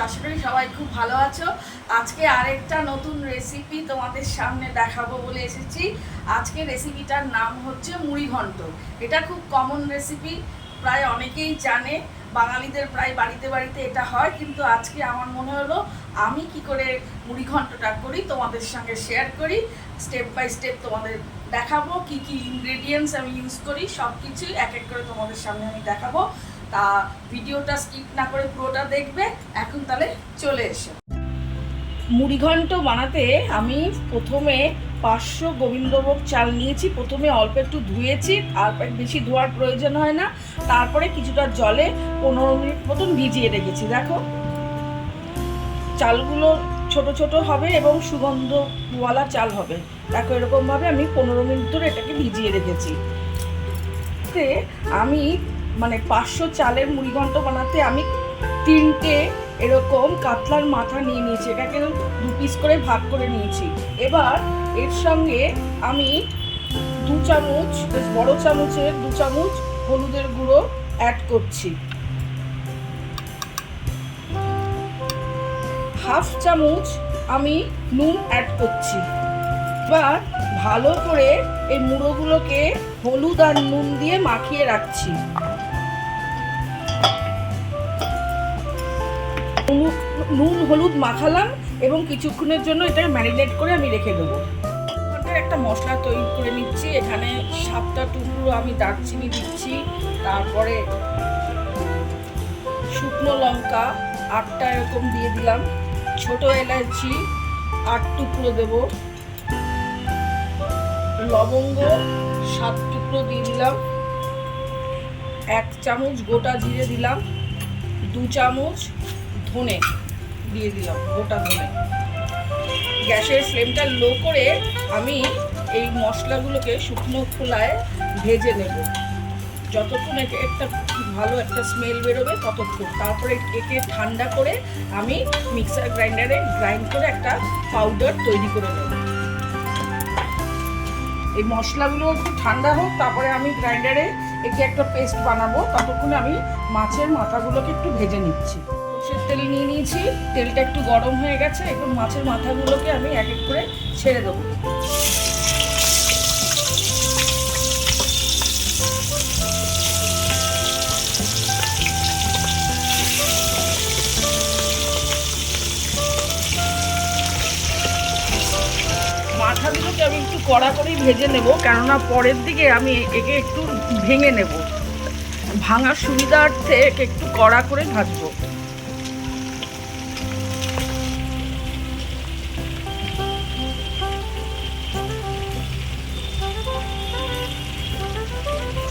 আশা করি সবাই খুব ভালো আছো। আজকে আরেকটা নতুন রেসিপি তোমাদের সামনে দেখাবো বলে এসেছি। আজকে রেসিপিটার নাম হচ্ছে মুড়ি ঘন্ট। এটা খুব কমন রেসিপি, প্রায় অনেকেই জানে, বাঙালিদের প্রায় বাড়িতে বাড়িতে এটা হয়। কিন্তু আজকে আমার মনে হলো আমি কি করে মুড়ি ঘন্টটা করি তোমাদের সঙ্গে শেয়ার করি, স্টেপ বাই স্টেপ তোমাদের দেখাবো কি কি ইনগ্রেডিয়েন্টস আমি ইউজ করি, সব কিছুই এক এক করে তোমাদের সামনে আমি দেখাবো। তা ভিডিওটা স্কিপ না করে পুরোটা দেখবে। এখন তাহলে চলে এসো। মুড়িঘণ্ট বানাতে আমি প্রথমে 500 গোবিন্দভোগ চাল নিয়েছি। প্রথমে অল্প একটু ধুয়েছি, আর বেশি ধোয়ার প্রয়োজন হয় না। তারপরে কিছুটা জলে 15 মিনিট মতন ভিজিয়ে রেখেছি। দেখো চালগুলো ছোট ছোট হবে এবং সুগন্ধওয়ালা চাল হবে। দেখো এরকমভাবে আমি 15 মিনিট ধরে এটাকে ভিজিয়ে রেখেছি। আমি 500 চালের মুড়িঘণ্ট বানাতে আমি 3টে এরকম কাতলার মাথা নিয়ে নিয়েছি। এটাকে 2 পিস করে ভাগ করে নিয়েছি। এবার এর সঙ্গে আমি 2 চামচ, বড় চামচের 2 চামচ হলুদের গুঁড়ো অ্যাড করছি। হাফ চামচ আমি নুন অ্যাড করছি। এবার ভালো করে এই মুড়োগুলোকে হলুদ আর নুন দিয়ে মাখিয়ে রাখছি। নুন হলুদ মাখালাম এবং কিছুক্ষণের জন্য এটা ম্যারিনেট করে আমি রেখে দেবো। একটা মশলা তৈরি করে নিচ্ছি। এখানে 7টা টুকরো আমি দারচিনি দিচ্ছি, তারপরে শুকনো লঙ্কা 8টা এরকম দিয়ে দিলাম, ছোট এলাচি 8 টুকরো দেব, লবঙ্গ 7 টুকরো দিয়ে দিলাম, 1 চামচ গোটা জিরে দিলাম, 2 চামচ ধনে দিয়ে দিলাম, গোটা ধনে। গ্যাসের ফ্লেমটা লো করে আমি এই মশলাগুলোকে শুকনো খোলায় ভেজে নেব যতক্ষণ একটা ভালো একটা স্মেল বেরোবে ততক্ষণ। তারপরে একে ঠান্ডা করে আমি মিক্সার গ্রাইন্ডারে গ্রাইন্ড করে একটা পাউডার তৈরি করে নেব। এই মশলাগুলো একটু ঠান্ডা হোক, তারপরে আমি গ্রাইন্ডারে একে একটা পেস্ট বানাবো। ততক্ষণে আমি মাছের মাথাগুলোকে একটু ভেজে নিচ্ছি। সরষের তেল নিয়ে নিয়েছি, তেলটা একটু গরম হয়ে গেছে। এখন মাছের মাথাগুলোকে আমি এক এক করে ছেড়ে দেবো। মাথাগুলোকে আমি একটু কড়া করেই ভেজে নেব, কেননা পরের দিকে আমি একে একটু ভেঙে নেব। ভাঙার সুবিধার্থে একে একটু কড়া করে ভাজবো।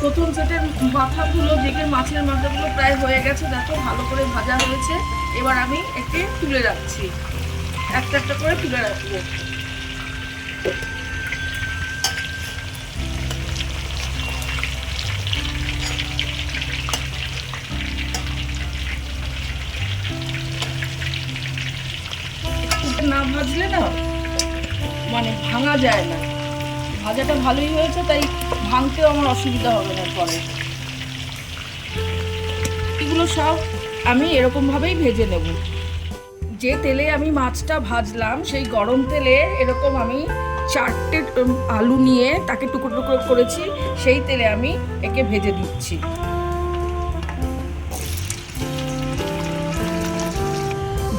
প্রথম সেটের মাথাগুলো, যেগুলো মাছের মাথাগুলো প্রায় হয়ে গেছে, দেখো ভালো করে ভাজা হয়েছে। এবার আমি একে তুলে রাখছি, একটা একটা করে তুলে রাখবো। না ভাজলে না ভাঙা যায় না। ভাজাটা ভালোই হয়েছে, তাই ভাঙতেও আমার অসুবিধা হবে না পরে। এগুলো সব আমি এরকমভাবেই ভেজে নেব। যে তেলে আমি মাছটা ভাজলাম সেই গরম তেলে এরকম আমি 4টে আলু নিয়ে তাকে টুকরো টুকরো করেছি, সেই তেলে আমি একে ভেজে দিচ্ছি।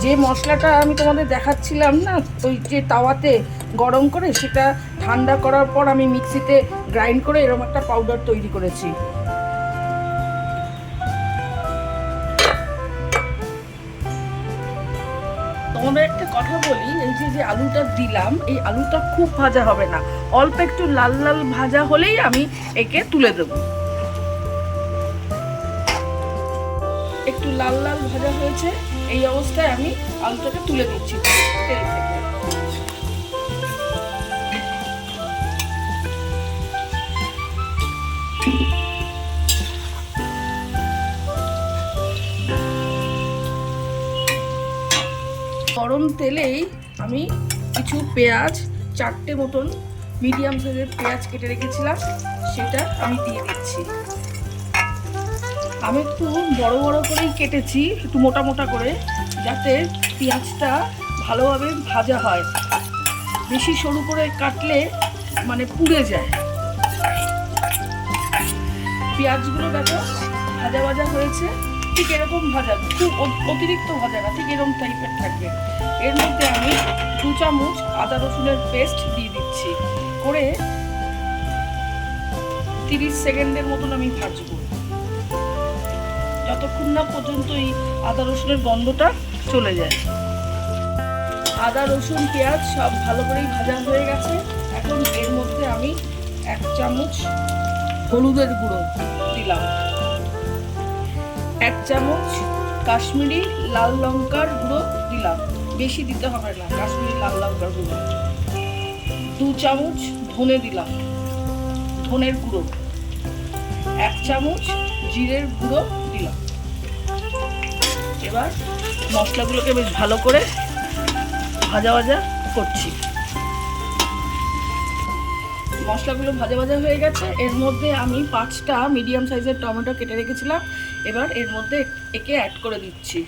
যে মশলাটা আমি তোমাদের দেখাচ্ছিলাম না, ওই যে তাওয়াতে গরম করে, সেটা ঠান্ডা করার পর আমি মিক্সিতে গ্রাইন্ড করে এরকম একটা পাউডার তৈরি করেছি। তোমাদের একটা কথা বলি, এই যে আলুটা দিলাম, এই আলুটা খুব ভাজা হবে না, অল্প একটু লাল লাল ভাজা হলেই আমি একে তুলে দেব। একটু লাল লাল ভাজা হয়েছে, এই অবস্থায় আমি আলুটাকে তুলে দিচ্ছি তেল থেকে। গরম তেলেই আমি কিছু পেঁয়াজ, 4টে মতন মিডিয়াম সাইজের পেঁয়াজ কেটে রেখেছিলাম, সেটা আমি দিয়ে দিচ্ছি। আমি একটু বড় বড় করেই কেটেছি, একটু মোটা মোটা করে, যাতে পেঁয়াজটা ভালোভাবে ভাজা হয়। বেশি সরু করে কাটলে মানে পুড়ে যায়। পেঁয়াজগুলো দেখো ভাজা ভাজা হয়েছে, ঠিক এরকম ভাজা, খুব অতিরিক্ত ভাজা না, ঠিক এরকম টাইপের থাকবে। এর মধ্যে আমি 2 চামচ আদা রসুনের পেস্ট দিয়ে দিচ্ছি, করে 30 সেকেন্ডের মতন আমি ভাজবো, যতক্ষণ না পর্যন্ত এই আদা রসুনের গন্ধটা চলে যায়। আদা রসুন পেঁয়াজ সব ভালো করেই ভাজা হয়ে গেছে। এখন এর মধ্যে আমি 1 চামচ হলুদের গুঁড়ো দিলাম, 1 চামচ কাশ্মীরি লাল লঙ্কার গুঁড়ো দিলাম, বেশি দিতে হবে না, কাশ্মীরি লাল লঙ্কার গুঁড়ো। 2 চামচ ধনে দিলাম, ধনের গুঁড়ো। 1 চামচ জিরের গুঁড়ো দিলাম। এবার মশলাগুলোকে বেশ ভালো করে ভাজা ভাজা করছি। মশলাগুলো ভাজা ভাজা হয়ে গেছে। এর মধ্যে আমি 5টা মিডিয়াম সাইজের টমেটো কেটে রেখেছিলাম, এবার এর মধ্যে একে অ্যাড করে দিচ্ছি।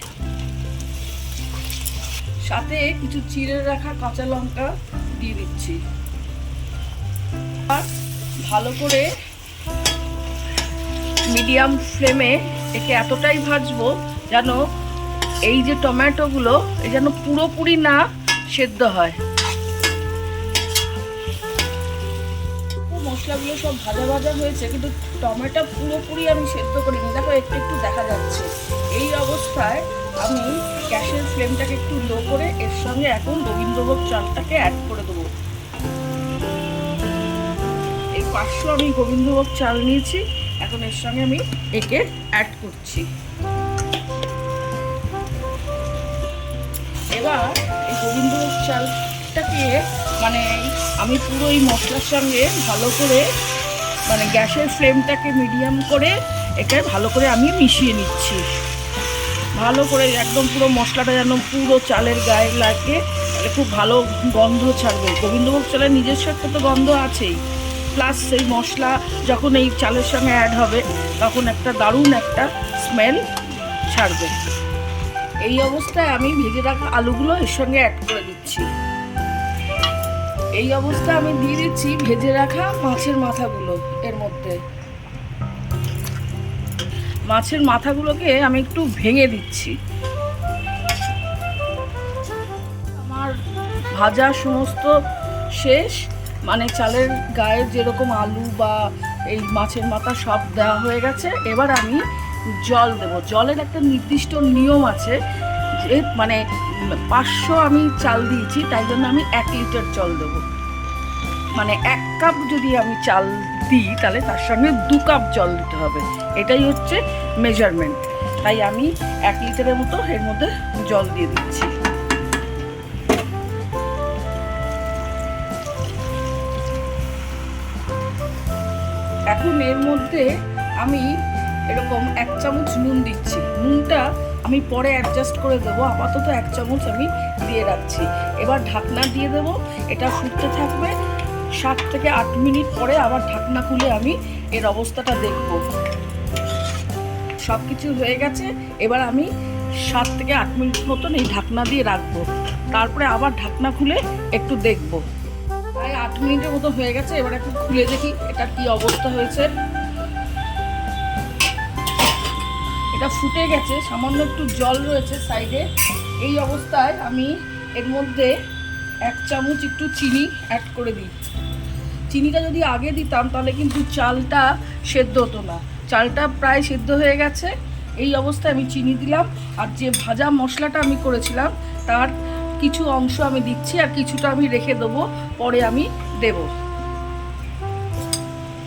সাথে কিছু চিড়ে রাখা কাঁচা লঙ্কা দিয়ে দিচ্ছি। আর ভালো করে মিডিয়াম ফ্লেমে একে এতটাই ভাজবো যেন এই যে টমেটোগুলো এই যেন পুরোপুরি না সেদ্ধ হয়। মশলাগুলো সব ভাজা ভাজা হয়েছে, কিন্তু টমেটো পুরোপুরি আমি সেদ্ধ করিনি, দেখো একটু একটু দেখা যাচ্ছে। এই অবস্থায় আমি গ্যাসের ফ্লেমটাকে একটু লো করে এর সঙ্গে এখন গোবিন্দভোগ চালটাকে অ্যাড করে দেবো। এই 500 আমি গোবিন্দভোগ চাল নিয়েছি, এখন এর সঙ্গে আমি একে অ্যাড করছি। এবার এই গোবিন্দভোগ চালটাকে মানে আমি পুরো এই মশলার সঙ্গে ভালো করে মানে গ্যাসের ফ্লেমটাকে মিডিয়াম করে একে ভালো করে আমি মিশিয়ে নিচ্ছি। ভালো করে একদম পুরো মশলাটা যেন পুরো চালের গায়ে লাগে, তাহলে খুব ভালো গন্ধ ছাড়বে। গোবিন্দভোগ চালের নিজস্ব একটা তো গন্ধ আছেই, প্লাস সেই মশলা যখন এই চালের সঙ্গে অ্যাড হবে তখন একটা দারুণ একটা স্মেল ছাড়বে। এই অবস্থায় আমি ভেজে রাখা আলুগুলো এর সঙ্গে অ্যাড করে দিচ্ছি। এই অবস্থায় আমি দিয়ে দিচ্ছি ভেজে রাখা মাছের মাথাগুলো এর মধ্যে। মাছের মাথাগুলোকে আমি একটু ভেঙে দিচ্ছি। আমার ভাজা সমস্ত শেষ, মানে চালের গায়ে যেরকম আলু বা এই মাছের মাথা সব দেওয়া হয়ে গেছে। এবার আমি জল দেব। জলের একটা নির্দিষ্ট নিয়ম আছে, যে মানে 500 আমি চাল দিয়েছি, তাই জন্য আমি 1 লিটার জল দেবো। মানে 1 কাপ যদি আমি চাল দিই তাহলে তার সঙ্গে 2 কাপ জল দিতে হবে, এটাই হচ্ছে মেজারমেন্ট। তাই আমি 1 লিটারের মতো এর মধ্যে জল দিয়ে দিচ্ছি। এখন এর মধ্যে আমি এরকম 1 চামচ নুন দিচ্ছি। নুনটা আমি পরে অ্যাডজাস্ট করে দেবো, আপাতত 1 চামচ আমি দিয়ে রাখছি। এবার ঢাকনা দিয়ে দেবো, এটা ফুটতে থাকবে। 7 থেকে 8 মিনিট পরে আবার ঢাকনা খুলে আমি এর অবস্থাটা দেখব। সব কিছু হয়ে গেছে, এবার আমি 7 থেকে 8 মিনিট মতন এই ঢাকনা দিয়ে রাখবো, তারপরে আবার ঢাকনা খুলে একটু দেখব। প্রায় 8 মিনিটের মতো হয়ে গেছে, এবার একটু খুলে দেখি এটা কি অবস্থা হয়েছে। এটা ফুটে গেছে, সামান্য একটু জল রয়েছে সাইডে। এই অবস্থায় আমি এর মধ্যে 1 চামচ একটু চিনি অ্যাড করে দিই। চিনিটা যদি আগে দিতাম তাহলে কিন্তু চালটা সেদ্ধ হতো না। চালটা প্রায় সেদ্ধ হয়ে গেছে। এই অবস্থায় আমি চিনি দিলাম, আর যে ভাজা মশলাটা আমি করেছিলাম তার কিছু অংশ আমি দিচ্ছি, আর কিছুটা আমি রেখে দেবো, পরে আমি দেব।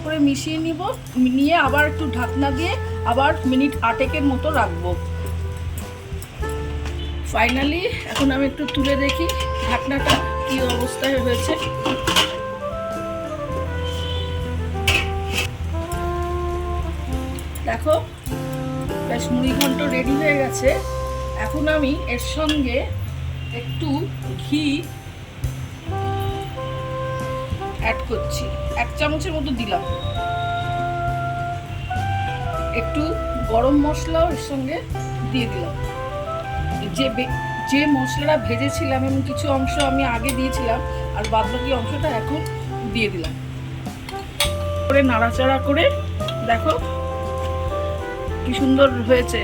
করে মিশিয়ে নিব, নিয়ে আবার একটু ঢাকনা দিয়ে আবার মিনিট 8 মতো রাখবো। ফাইনালি এখন আমি একটু তুলে দেখি ঢাকনাটা কি অবস্থায় হয়েছে। দেখো বেশ মুড়িঘণ্ট রেডি হয়ে গেছে। এখন আমি এর সঙ্গে একটু ঘি অ্যাড করছি, 1 চামচের মতো দিলাম। একটু গরম মশলাও এর সঙ্গে দিয়ে দিলাম। যে মশলাটা ভেজেছিলাম এবং কিছু অংশ আমি আগে দিয়েছিলাম, আর বাদবাকি অংশটা এখন দিয়ে দিলাম। করে নাড়াচাড়া করে দেখো কি সুন্দর হয়েছে,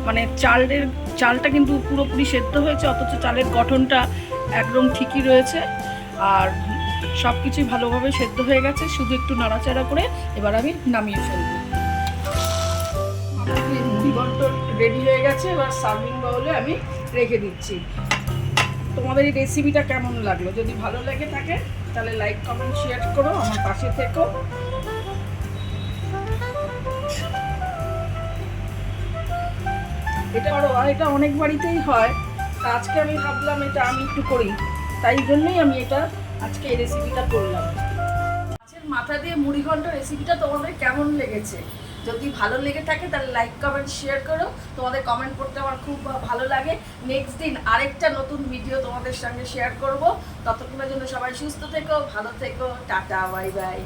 মানে চালটা কিন্তু পুরোপুরি সেদ্ধ হয়েছে, অথচ চালের গঠনটা একদম ঠিকই রয়েছে, আর সব কিছুই ভালোভাবে সেদ্ধ হয়ে গেছে। শুধু একটু নাড়াচাড়া করে এবার আমি নামিয়ে ফেলবো। মুড়িঘণ্ট রেডি হয়ে গেছে, এবার সার্ভিং বাউলে আমি রেখে দিচ্ছি। তোমাদের এই রেসিপিটা কেমন লাগলো? যদি ভালো লেগে থাকে তাহলে লাইক কমেন্ট শেয়ার করো, আমার পাশে থেকো। এটা অনেক বাড়িতেই হয়, আজকে আমি ভাবলাম এটা আমি একটু করি, তাই জন্যই আমি আজকে এই রেসিপিটা করলাম। মাছের মাথা দিয়ে মুড়িঘণ্ট রেসিপিটা তোমাদের কেমন লেগেছে? যদি ভালো লেগে থাকে তাহলে লাইক কমেন্ট শেয়ার করো। তোমাদের কমেন্ট করতে আমার খুব ভালো লাগে। নেক্সট দিন আরেকটা নতুন ভিডিও তোমাদের সঙ্গে শেয়ার করব। ততক্ষণের জন্য সবাই সুস্থ থেকো, ভালো থেকো, টাটা, বাই বাই।